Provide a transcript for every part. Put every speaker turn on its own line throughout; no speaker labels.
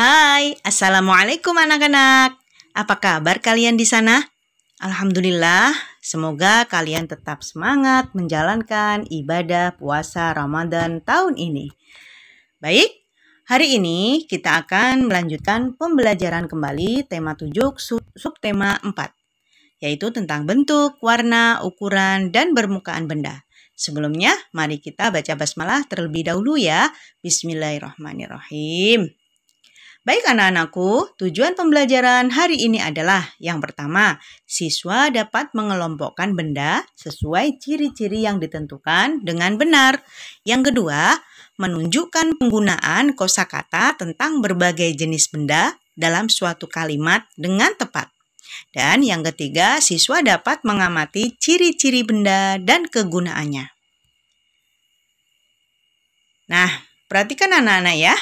Hai, Assalamualaikum anak-anak. Apa kabar kalian di sana? Alhamdulillah, semoga kalian tetap semangat menjalankan ibadah puasa Ramadan tahun ini. Baik, hari ini kita akan melanjutkan pembelajaran kembali tema 7 subtema 4, yaitu tentang bentuk, warna, ukuran, dan permukaan benda. Sebelumnya, mari kita baca basmalah terlebih dahulu ya. Bismillahirrahmanirrahim. Baik anak-anakku, tujuan pembelajaran hari ini adalah yang pertama, siswa dapat mengelompokkan benda sesuai ciri-ciri yang ditentukan dengan benar. Yang kedua, menunjukkan penggunaan kosakata tentang berbagai jenis benda dalam suatu kalimat dengan tepat. Dan yang ketiga, siswa dapat mengamati ciri-ciri benda dan kegunaannya. Nah, perhatikan anak-anak ya.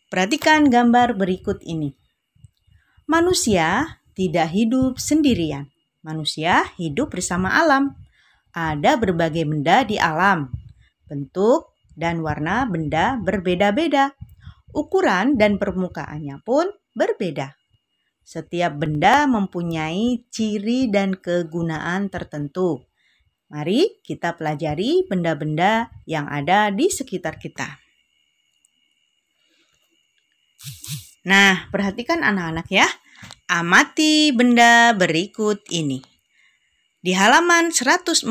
Perhatikan gambar berikut ini. Manusia tidak hidup sendirian. Manusia hidup bersama alam. Ada berbagai benda di alam. Bentuk dan warna benda berbeda-beda. Ukuran dan permukaannya pun berbeda. Setiap benda mempunyai ciri dan kegunaan tertentu. Mari kita pelajari benda-benda yang ada di sekitar kita. Nah, perhatikan anak-anak ya. Amati benda berikut ini. Di halaman 141,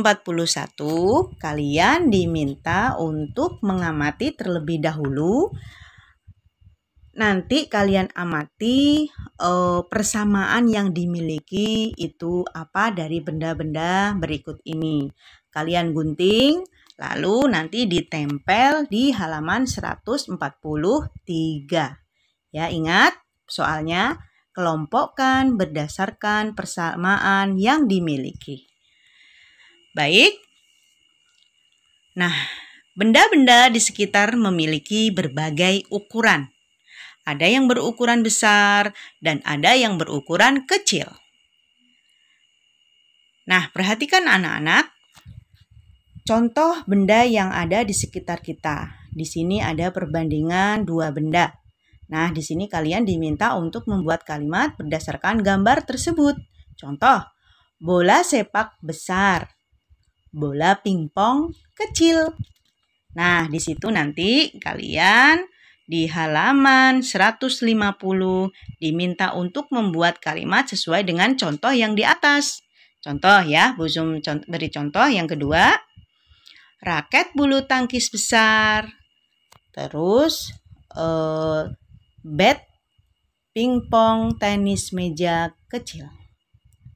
kalian diminta untuk mengamati terlebih dahulu. Nanti kalian amati persamaan yang dimiliki itu apa dari benda-benda berikut ini. Kalian gunting, lalu nanti ditempel di halaman 143. Ya, ingat soalnya kelompokkan berdasarkan persamaan yang dimiliki. Baik. Nah, benda-benda di sekitar memiliki berbagai ukuran. Ada yang berukuran besar dan ada yang berukuran kecil. Nah, perhatikan anak-anak. Contoh benda yang ada di sekitar kita. Di sini ada perbandingan dua benda. Nah, di sini kalian diminta untuk membuat kalimat berdasarkan gambar tersebut. Contoh, bola sepak besar, bola pingpong kecil. Nah, di situ nanti kalian di halaman 150 diminta untuk membuat kalimat sesuai dengan contoh yang di atas. Contoh ya, Bu Zum beri contoh yang kedua. Raket bulu tangkis besar. Terus bat pingpong tenis meja kecil.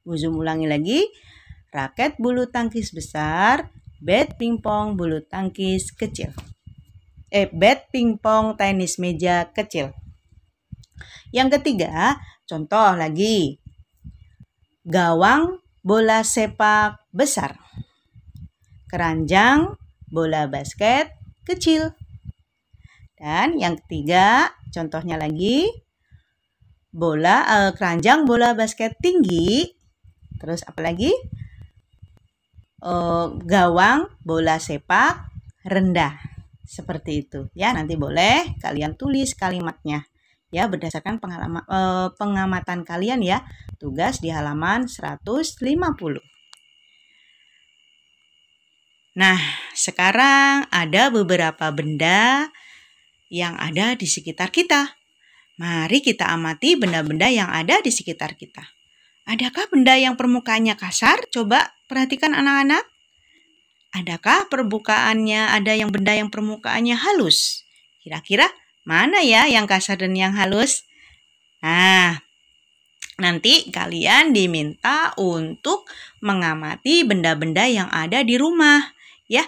Bu Zum ulangi lagi. Raket bulu tangkis besar, bat pingpong bulu tangkis kecil. Bat pingpong tenis meja kecil. Yang ketiga, contoh lagi. Gawang bola sepak besar. Keranjang bola basket kecil. Dan yang ketiga, contohnya lagi, keranjang bola basket tinggi. Terus apa lagi? Gawang bola sepak rendah. Seperti itu ya. Nanti boleh kalian tulis kalimatnya ya berdasarkan pengamatan kalian ya. Tugas di halaman 150. Nah, sekarang ada beberapa benda yang ada di sekitar kita. Mari kita amati benda-benda yang ada di sekitar kita. Adakah benda yang permukaannya kasar? Coba perhatikan anak-anak. Adakah ada yang benda yang permukaannya halus? Kira-kira mana ya yang kasar dan yang halus? Nah, nanti kalian diminta untuk mengamati benda-benda yang ada di rumah. Ya,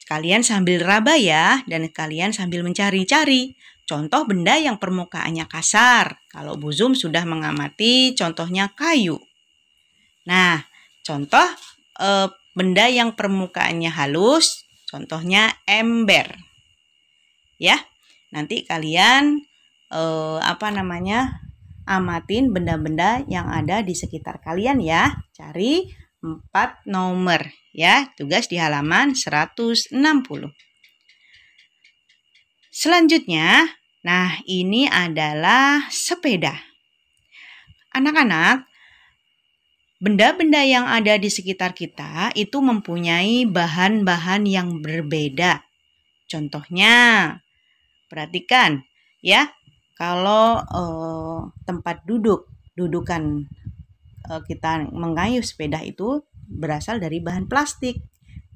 kalian sambil raba ya, dan kalian sambil mencari-cari contoh benda yang permukaannya kasar. Kalau Bu Zum sudah mengamati contohnya kayu. Nah, contoh benda yang permukaannya halus, contohnya ember. Ya, nanti kalian amatin benda-benda yang ada di sekitar kalian ya. Cari 4 nomor ya. Tugas di halaman 160. Selanjutnya, Nah, ini adalah sepeda. Anak-anak, benda-benda yang ada di sekitar kita itu mempunyai bahan-bahan yang berbeda. Contohnya, perhatikan ya, kalau tempat dudukan kita mengayuh sepeda itu berasal dari bahan plastik.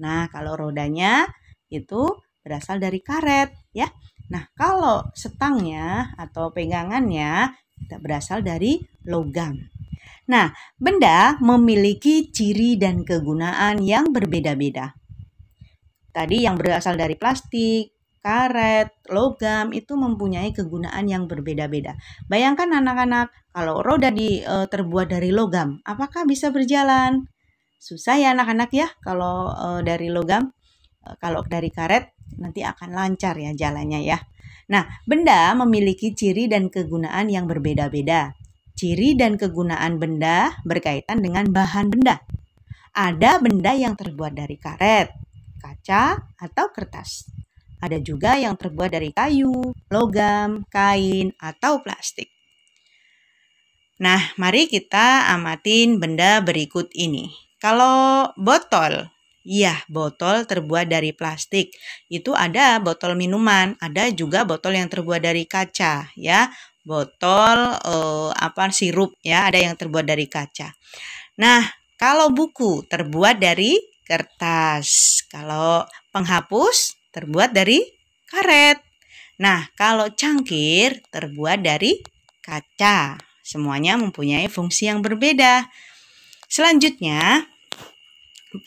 Nah, kalau rodanya itu berasal dari karet ya. Nah, kalau setangnya atau pegangannya kita berasal dari logam. Nah, benda memiliki ciri dan kegunaan yang berbeda-beda. Tadi yang berasal dari plastik, karet, logam itu mempunyai kegunaan yang berbeda-beda. Bayangkan anak-anak, kalau roda terbuat dari logam, apakah bisa berjalan? Susah ya anak-anak ya kalau dari logam. Kalau dari karet nanti akan lancar ya jalannya ya. Nah, benda memiliki ciri dan kegunaan yang berbeda-beda. Ciri dan kegunaan benda berkaitan dengan bahan benda. Ada benda yang terbuat dari karet, kaca, atau kertas. Ada juga yang terbuat dari kayu, logam, kain, atau plastik. Nah, mari kita amatin benda berikut ini. Kalau botol, ya botol terbuat dari plastik. Itu ada botol minuman, ada juga botol yang terbuat dari kaca, ya. Botol sirup ya, ada yang terbuat dari kaca. Nah, kalau buku terbuat dari kertas. Kalau penghapus terbuat dari karet. Nah, kalau cangkir terbuat dari kaca. Semuanya mempunyai fungsi yang berbeda. Selanjutnya,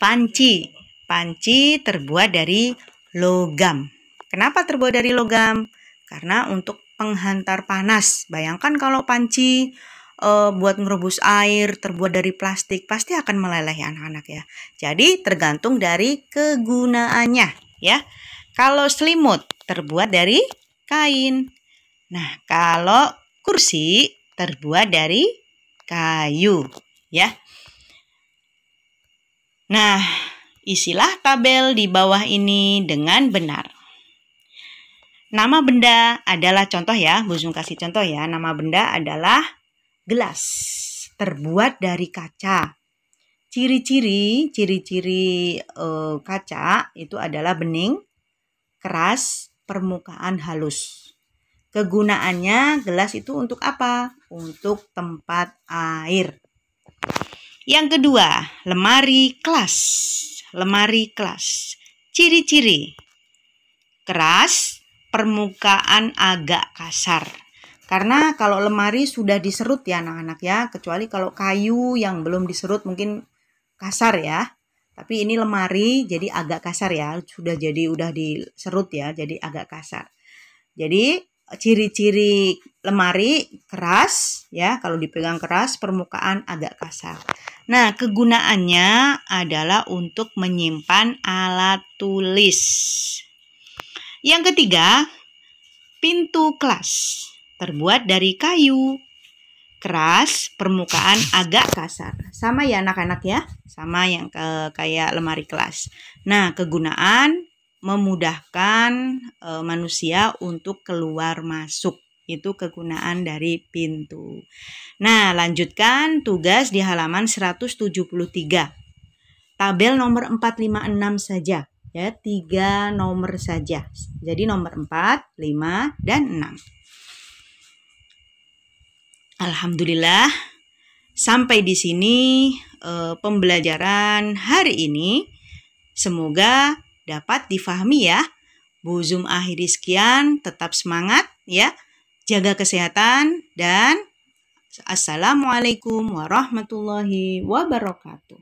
panci. Panci terbuat dari logam. Kenapa terbuat dari logam? Karena untuk penghantar panas. Bayangkan kalau panci buat ngerebus air terbuat dari plastik, pasti akan meleleh ya anak-anak ya. Jadi tergantung dari kegunaannya ya. Kalau selimut terbuat dari kain. Nah, kalau kursi terbuat dari kayu ya. Nah, isilah tabel di bawah ini dengan benar. Nama benda adalah contoh ya, Bu Zum kasih contoh ya. Nama benda adalah gelas, terbuat dari kaca. Ciri-ciri kaca itu adalah bening, keras, permukaan halus. Kegunaannya gelas itu untuk apa? Untuk tempat air. Yang kedua, lemari kelas. Lemari kelas. Ciri-ciri keras, permukaan agak kasar. Karena kalau lemari sudah diserut ya anak-anak ya, kecuali kalau kayu yang belum diserut mungkin kasar ya. Tapi ini lemari jadi agak kasar ya, udah diserut ya, jadi agak kasar. Jadi ciri-ciri lemari keras ya, kalau dipegang keras, permukaan agak kasar. Nah, kegunaannya adalah untuk menyimpan alat tulis. Yang ketiga, pintu kelas. Terbuat dari kayu, keras, permukaan agak kasar. Sama ya anak-anak ya, sama yang kayak lemari kelas. Nah, kegunaan memudahkan manusia untuk keluar masuk. Itu kegunaan dari pintu. Nah, lanjutkan tugas di halaman 173. Tabel nomor 4, 5, 6 saja. Ya, 3 nomor saja. Jadi nomor 4, 5, dan 6. Alhamdulillah, sampai di sini pembelajaran hari ini. Semoga dapat difahami ya. Bu Zum akhiri sekian, tetap semangat ya. Jaga kesehatan dan assalamualaikum warahmatullahi wabarakatuh.